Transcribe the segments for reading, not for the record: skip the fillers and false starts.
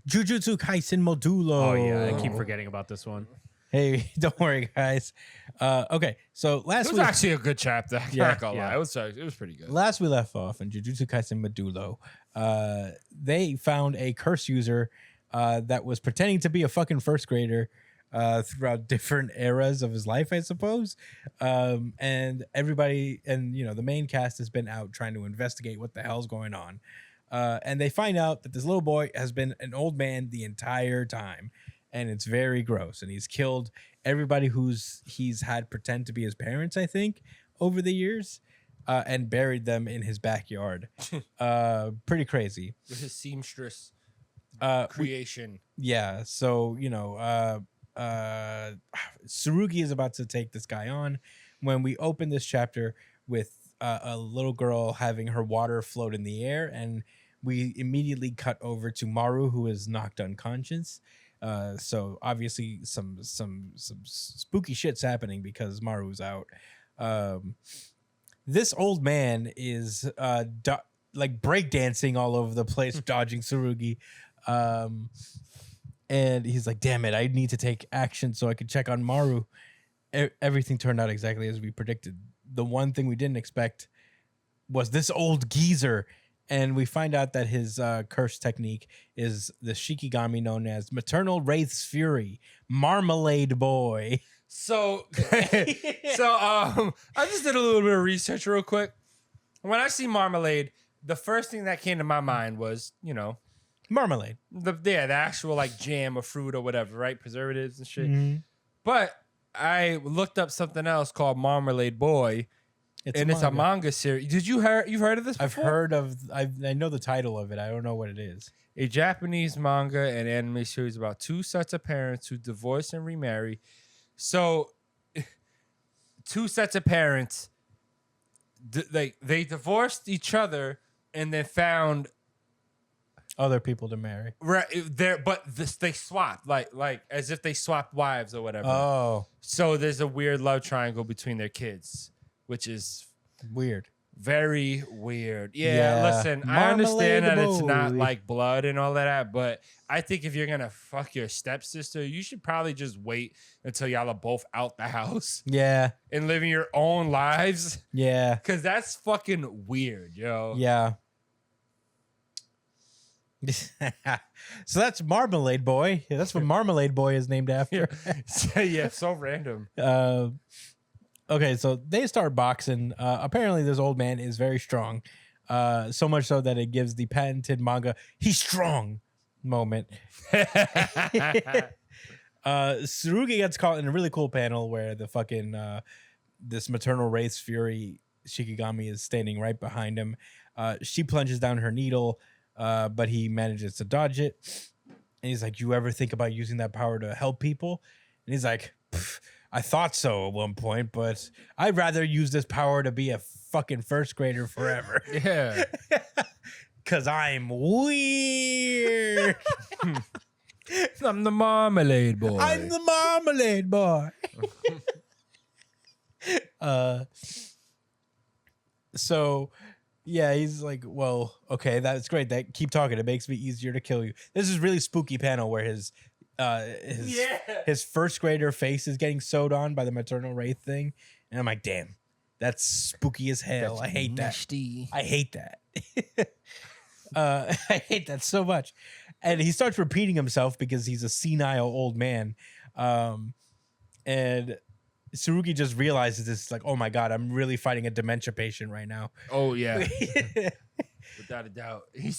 Jujutsu Kaisen Modulo. Oh yeah, I keep forgetting about this one. Hey, don't worry, guys. Okay, so It last was week, actually a good chapter. I'm Yeah, not gonna yeah. lie. It was pretty good. last we left off in Jujutsu Kaisen Modulo, they found a curse user that was pretending to be a fucking first grader throughout different eras of his life, I suppose. And everybody, and the main cast has been out trying to investigate what the hell's going on. And they find out that this little boy has been an old man the entire time. And it's very gross. And he's killed everybody he's had pretend to be his parents, I think, over the years, and buried them in his backyard. Pretty crazy. With his seamstress So, creation. Tsurugi is about to take this guy on when we open this chapter with a little girl having her water float in the air, and we immediately cut over to Maru, who is knocked unconscious. So obviously some spooky shit's happening because Maru's out. This old man is like breakdancing all over the place, dodging Tsurugi. And he's like, damn it, I need to take action so I could check on Maru. Everything turned out exactly as we predicted. The one thing we didn't expect was this old geezer. And we find out that his curse technique is the Shikigami known as Maternal Wraith's Fury, Marmalade Boy. So, I just did a little bit of research real quick. When I see Marmalade, the first thing that came to my mind was, Marmalade. the actual like jam or fruit or whatever, right? Preservatives and shit. Mm-hmm. But I looked up something else called Marmalade Boy. It's a manga series. You've heard of this before? I know the title of it. I don't know what it is. A Japanese manga and anime series about two sets of parents who divorce and remarry. So, two sets of parents, they divorced each other and then found Other people to marry. right there, but they swapped like as if they swapped wives or whatever. Oh, So there's a weird love triangle between their kids, which is weird. very weird. Yeah, Yeah. listen, I understand that it's not Marmalade. like blood and all of that, but I think if you're gonna fuck your stepsister, you should probably just wait until y'all are both out the house Yeah, and living your own lives. yeah, Cause that's fucking weird, yo. yeah. So that's Marmalade Boy. Yeah, that's what Marmalade Boy is named after. Yeah, so random. Okay, so they start boxing. Apparently, this old man is very strong. So much so that it gives the patented manga "He's strong" moment. Tsurugi gets caught in a really cool panel where the fucking this maternal wraith's fury Shikigami is standing right behind him. She plunges down her needle, but he manages to dodge it. And he's like, "You ever think about using that power to help people?" And he's like, "I thought so at one point, but I'd rather use this power to be a fucking first grader forever." Yeah. Cause I'm weird. I'm the Marmalade Boy. I'm the Marmalade Boy. So yeah, he's like, well, okay, that's great. That keep talking. It makes me easier to kill you. This is really spooky panel where his first grader face is getting sewed on by the maternal wraith thing, and I'm like, damn, that's spooky as hell. I hate that. I hate that. I hate that so much. And he starts repeating himself because he's a senile old man. And Tsurugi just realizes this, like, oh my God, I'm really fighting a dementia patient right now. Oh yeah. Without a doubt. He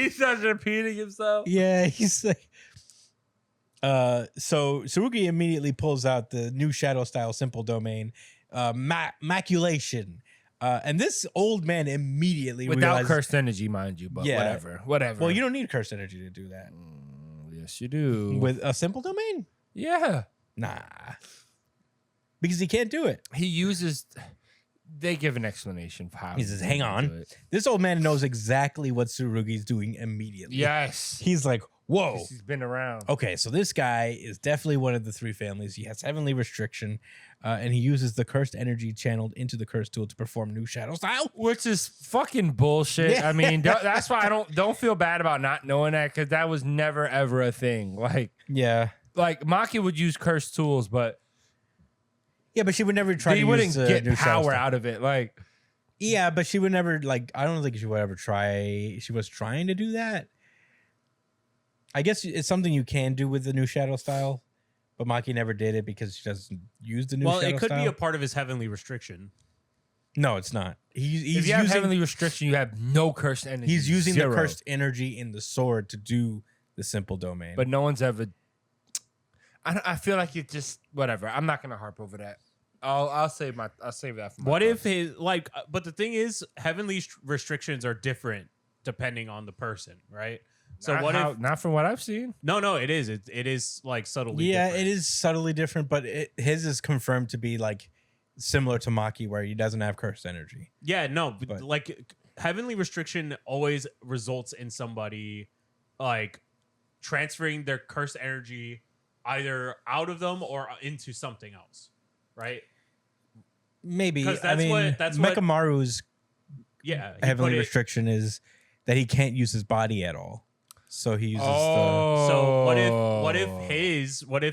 starts repeating himself. Yeah, he's like, so Tsurugi immediately pulls out the new shadow style simple domain, maculation. And this old man immediately Without realizes, cursed energy, mind you, but Yeah. whatever. well, you don't need cursed energy to do that. Yes, you do. With a simple domain? Yeah. Nah. Because he can't do it. He uses. They give an explanation for how He says, hang can on. do it. This old man knows exactly what Tsurugi's doing immediately. Yes. He's like, Whoa. 'Cause he's been around. Okay, so this guy is definitely one of the three families. He has heavenly restriction, and he uses the cursed energy channeled into the cursed tool to perform new shadow style. Which is fucking bullshit. Yeah. I mean, that's why I don't feel bad about not knowing that, because that was never ever a thing. Like Maki would use cursed tools, but but she would never try. he to wouldn't use, get new shadow power style. out of it. Like, Yeah, but she would never I don't think she would ever try. She was trying to do that. I guess it's something you can do with the new shadow style, but Maki never did it because she doesn't use the new shadow style. Well, it could be a part of his heavenly restriction. No, it's not. He's if you have using heavenly restriction, you have no cursed energy. he's using Zero. the cursed energy in the sword to do the simple domain. But no one's ever. I feel like it just whatever. I'm not gonna harp over that. I'll save that for my What if thoughts. but the thing is, heavenly restrictions are different depending on the person, right? So not from what I've seen? No, it is. It is like subtly different. it is subtly different, but his is confirmed to be like similar to Maki, where he doesn't have cursed energy. Yeah, no, but like heavenly restriction always results in somebody like transferring their cursed energy either out of them or into something else, right? Maybe. 'Cause I mean, that's what Mekamaru's yeah, he heavenly put it- restriction is that he can't use his body at all. So he uses So what if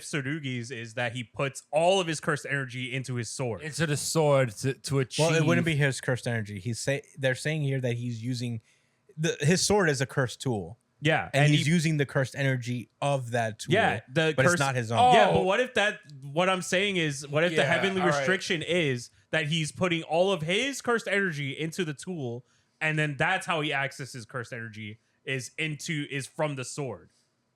Tsurugi's is that he puts all of his cursed energy into his sword? Into the sword to achieve. Well, it wouldn't be his cursed energy. They're saying here that he's using his sword as a cursed tool. Yeah, And he's using the cursed energy of that tool. Yeah, but it's not his own. Oh. Yeah, but what I'm saying is, what if the heavenly all right. restriction is that he's putting all of his cursed energy into the tool, and then that's how he accesses cursed energy is from the sword.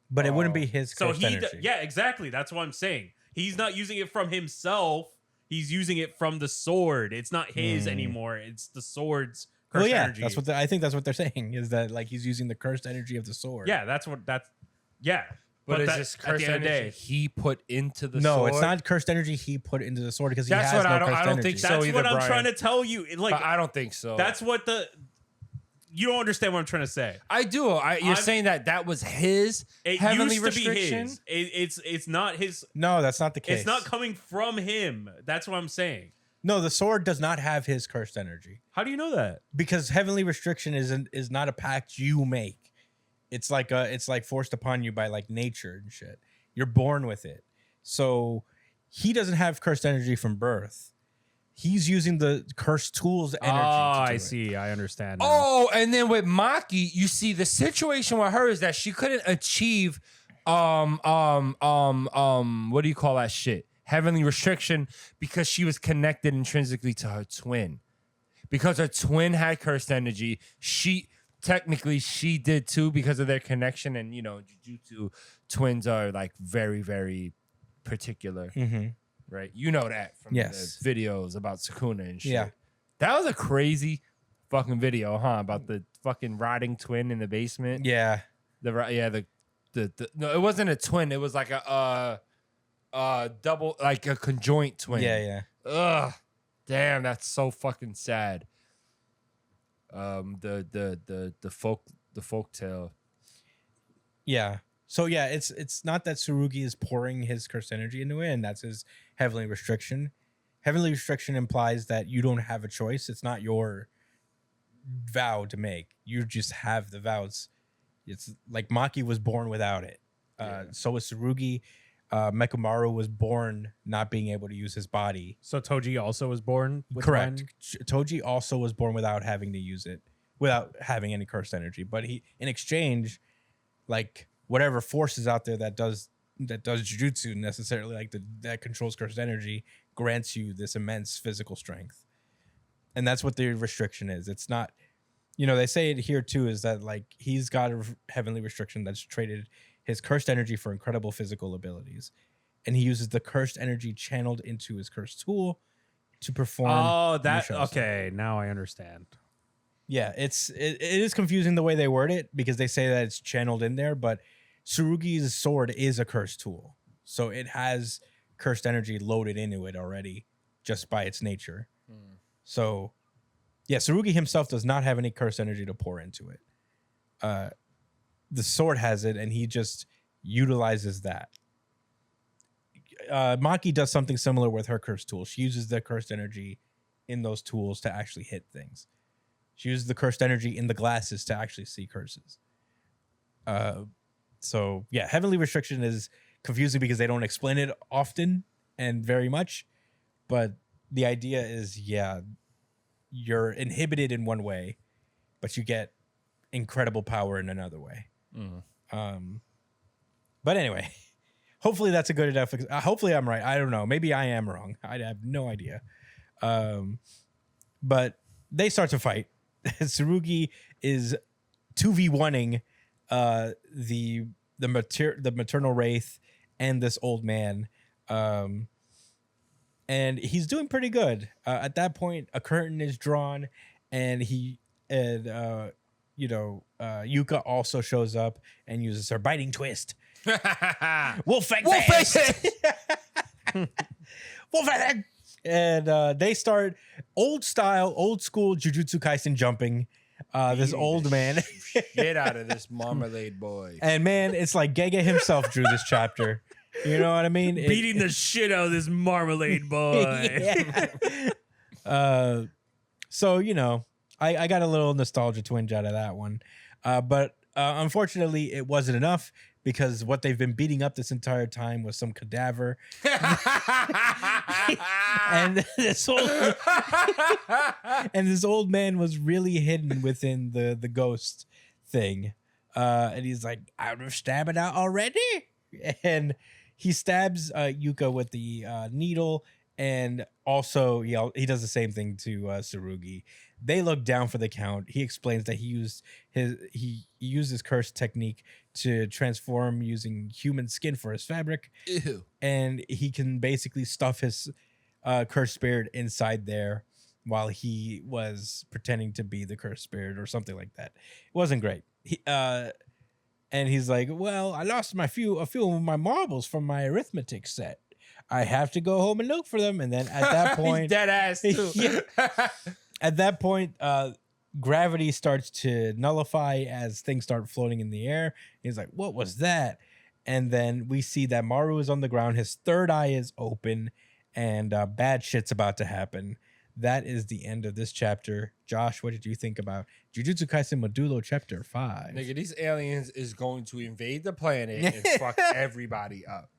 But it wouldn't be his So cursed energy. yeah, exactly. That's what I'm saying. He's not using it from himself. He's using it from the sword. It's not his anymore. It's the sword's cursed energy. That's what I think. That's what they're saying is that like he's using the cursed energy of the sword. Yeah, yeah. But is that- this at the cursed end of the energy day, he put into the No, sword? it's not cursed energy he put into the sword because he That's has what no I don't- cursed I don't energy. think so. that's either, what I'm Brian. trying to tell you. Like, But I don't think so. that's what you don't understand what I'm trying to say. I do. You're saying that was his It heavenly used to be restriction? his. It's not his. No, that's not the case. It's not coming from him. That's what I'm saying. No, the sword does not have his cursed energy How do you know that? because heavenly restriction is not a pact you make. It's like forced upon you by like nature and shit. You're born with it. So he doesn't have cursed energy from birth. He's using the cursed tools energy. to do it. see. I understand. now. Oh, and then with Maki, you see the situation with her is that she couldn't achieve what do you call that shit? Heavenly restriction because she was connected intrinsically to her twin. Because her twin had cursed energy, she did too because of their connection, and Jujutsu twins are like very, very particular. Right? You know that from Yes. the videos about Sukuna and shit. Yeah. That was a crazy fucking video, huh? About the fucking rotting twin in the basement. Yeah. No, it wasn't a twin. It was like a double, like a conjoint twin. Yeah. Ugh. Damn, that's so fucking sad. The folk tale. Yeah. So yeah, it's not that Tsurugi is pouring his cursed energy into it, and that's his heavenly restriction. Heavenly restriction implies that you don't have a choice. It's not your vow to make. You just have the vows. It's like Maki was born without it. So was Tsurugi. Mekamaru was born not being able to use his body. So Toji also was born with Correct. one? Toji also was born without having to use it, without having any cursed energy. But he, in exchange, like whatever force is out there that does jujutsu necessarily, like that controls cursed energy, grants you this immense physical strength. And that's what the restriction is. It's not, they say it here too, is that like he's got a heavenly restriction that's traded his cursed energy for incredible physical abilities. And he uses the cursed energy channeled into his cursed tool to perform. Oh, that new shows. okay. Now I understand. Yeah, it is confusing the way they word it because they say that it's channeled in there, but Tsurugi's sword is a cursed tool. So it has cursed energy loaded into it already just by its nature. So yeah, Tsurugi himself does not have any cursed energy to pour into it. the sword has it, and he just utilizes that. Maki does something similar with her cursed tool. She uses the cursed energy in those tools to actually hit things. She uses the cursed energy in the glasses to actually see curses. So yeah, heavenly restriction is confusing because they don't explain it often and very much. But the idea is, yeah, you're inhibited in one way, but you get incredible power in another way. But anyway, hopefully that's a good enough. Hopefully I'm right. I don't know. Maybe I am wrong. I have no idea. But they start to fight. Tsurugi is 2v1ing the maternal wraith and this old man. And he's doing pretty good. At that point, a curtain is drawn, and Yuka also shows up and uses her biting twist. Wolf fist. Wolf fist. And they start old school Jujutsu Kaisen jumping. This old man. Get out of this Marmalade boy. And man, it's like Gege himself drew this chapter. You know what I mean? Beating the shit out of this Marmalade boy. So, I got a little nostalgia twinge out of that one. But unfortunately, it wasn't enough because what they've been beating up this entire time was some cadaver. and this old man was really hidden within the ghost thing. And he's like, out of stabbing out already? And he stabs Yuka with the needle, and also he does the same thing to Tsurugi. They look down for the count. He explains that he used his curse technique to transform using human skin for his fabric. Ew. And he can basically stuff his cursed spirit inside there while he was pretending to be the cursed spirit or something like that. It wasn't great. And he's like, well, I lost a few of my marbles from my arithmetic set. I have to go home and look for them. And then at that point, dead ass too. At that point, gravity starts to nullify as things start floating in the air. He's like, what was that? And then we see that Maru is on the ground. His third eye is open, and bad shit's about to happen. That is the end of this chapter. Josh, what did you think about Jujutsu Kaisen Modulo Chapter 5? Nigga, these aliens is going to invade the planet and fuck everybody up.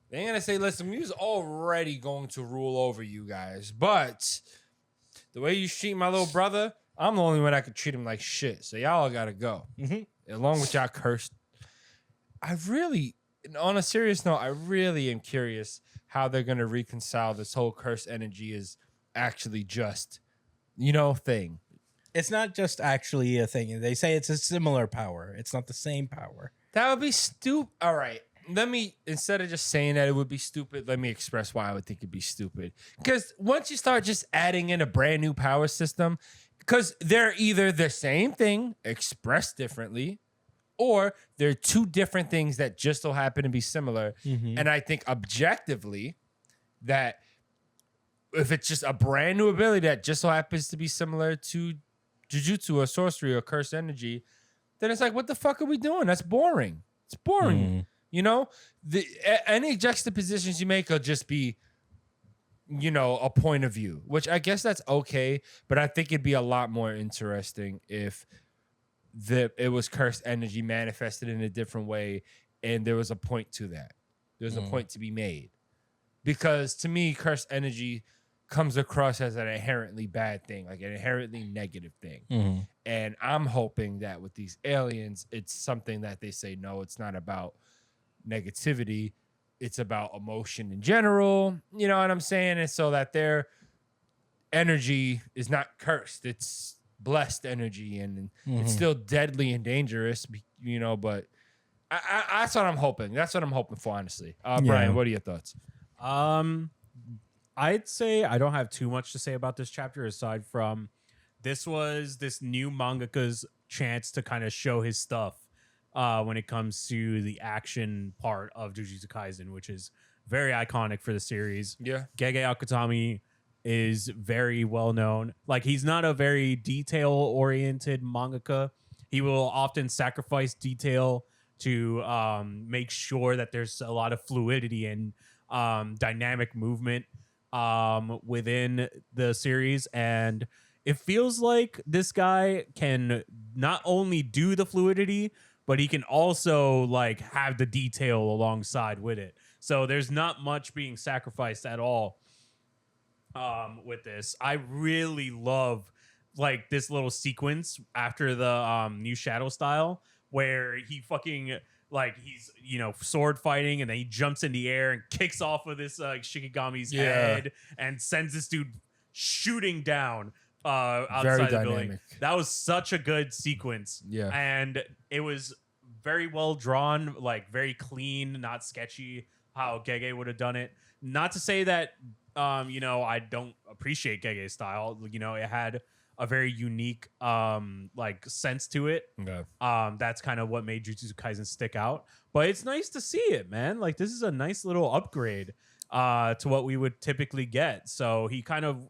They're going to say, listen, we was already going to rule over you guys, but the way you treat my little brother, I'm the only one that could treat him like shit. So y'all got to go. Mm-hmm. Along with y'all cursed. On a serious note, I really am curious how they're going to reconcile this whole cursed energy is actually just, thing. It's not just actually a thing. They say it's a similar power. It's not the same power. That would be stupid. All right. Instead of just saying that it would be stupid, let me express why I would think it'd be stupid. Because once you start just adding in a brand new power system, because they're either the same thing expressed differently, or they're two different things that just so happen to be similar. Mm-hmm. And I think objectively that if it's just a brand new ability that just so happens to be similar to Jujutsu or sorcery or cursed energy, then it's like, what the fuck are we doing? That's boring. It's boring. Any juxtapositions you make will just be, a point of view, which I guess that's okay. But I think it'd be a lot more interesting if it was cursed energy manifested in a different way, and there was a point to that. There's a point to be made. Because to me, cursed energy comes across as an inherently bad thing, like an inherently negative thing. Mm-hmm. And I'm hoping that with these aliens, it's something that they say, no, it's not about negativity. It's about emotion in general. You know what I'm saying? And so that their energy is not cursed. It's blessed energy, and it's still deadly and dangerous, but that's what I'm hoping. That's what I'm hoping for, honestly. Brian, what are your thoughts? I'd say I don't have too much to say about this chapter aside from this was this new mangaka's chance to kind of show his stuff when it comes to the action part of Jujutsu Kaisen, which is very iconic for the series. Yeah. Gege Akutami is very well known. Like, he's not a very detail-oriented mangaka. He will often sacrifice detail to make sure that there's a lot of fluidity and dynamic movement within the series. And it feels like this guy can not only do the fluidity, but he can also like have the detail alongside with it. So there's not much being sacrificed at all with this. I really love like this little sequence after the new Shadow style where he fucking like he's sword fighting and then he jumps in the air and kicks off of this Shikigami's head and sends this dude shooting down outside the building. That was such a good sequence. Yeah. And it was very well drawn, like very clean, not sketchy, how Gege would have done it. Not to say that I don't appreciate Gege's style. It had a very unique like sense to it. Okay. That's kind of what made Jujutsu Kaisen stick out. But it's nice to see it, man. Like this is a nice little upgrade to what we would typically get. So he kind of,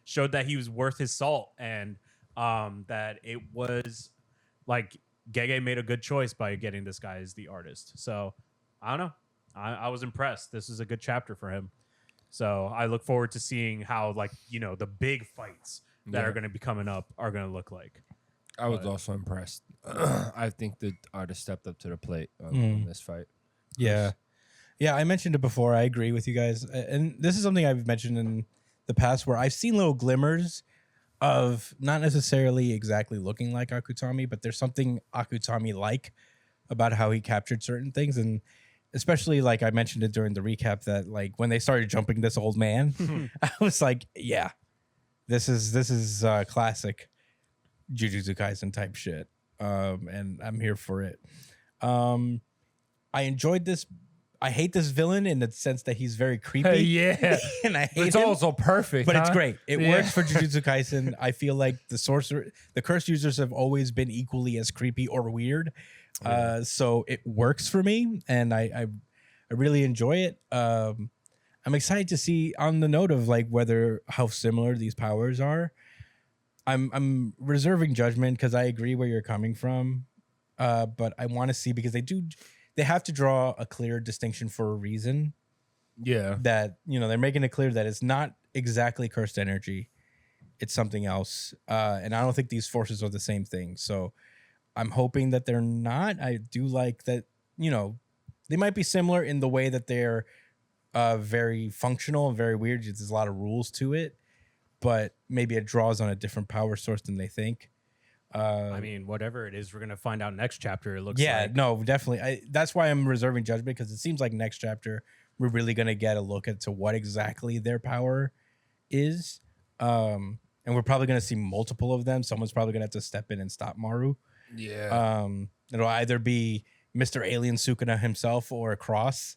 showed that he was worth his salt and that it was like Gege made a good choice by getting this guy as the artist. So I don't know. I was impressed. This is a good chapter for him. So I look forward to seeing how the big fights that are going to be coming up are going to look like. I was also impressed. I think the artist stepped up to the plate in this fight. Yeah. Yeah, I mentioned it before. I agree with you guys. And this is something I've mentioned in the past where I've seen little glimmers of not necessarily exactly looking like Akutami, but there's something Akutami-like about how he captured certain things. And especially like I mentioned it during the recap that like when they started jumping this old man, I was like, yeah, this is classic Jujutsu Kaisen type shit. And I'm here for it. I enjoyed this. I hate this villain in the sense that he's very creepy. Yeah. And I hate it's him, also perfect. but it's great. It Yeah. works for Jujutsu Kaisen. I feel like the curse users have always been equally as creepy or weird. So it works for me, and I really enjoy it. I'm excited to see on the note of like how similar these powers are. I'm reserving judgment because I agree where you're coming from, but I want to see because they have to draw a clear distinction for a reason. Yeah. That they're making it clear that it's not exactly cursed energy, it's something else, and I don't think these forces are the same thing. So I'm hoping that they're not. I do like that. They might be similar in the way that they're very functional and very weird. There's a lot of rules to it, but maybe it draws on a different power source than they think. I mean, whatever it is, we're gonna find out next chapter. It looks no, definitely. That's why I'm reserving judgment because it seems like next chapter we're really gonna get a look into what exactly their power is, and we're probably gonna see multiple of them. Someone's probably gonna have to step in and stop Maru. Yeah. It'll either be Mr. Alien Sukuna himself or a cross.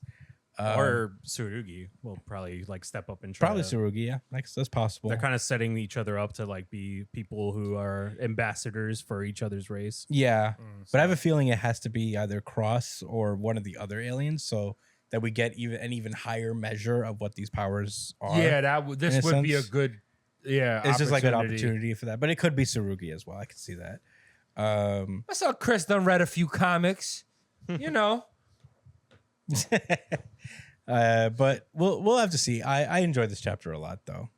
or Tsurugi will probably like step up and try. Probably Tsurugi, yeah. That's possible. They're kind of setting each other up to like be people who are ambassadors for each other's race. Yeah. But I have a feeling it has to be either cross or one of the other aliens so that we get an even higher measure of what these powers are. Yeah, this would be a sense. good It's just like an opportunity for that. But it could be Tsurugi as well. I can see that. I saw Chris done read a few comics. But we'll have to see. I enjoyed this chapter a lot though.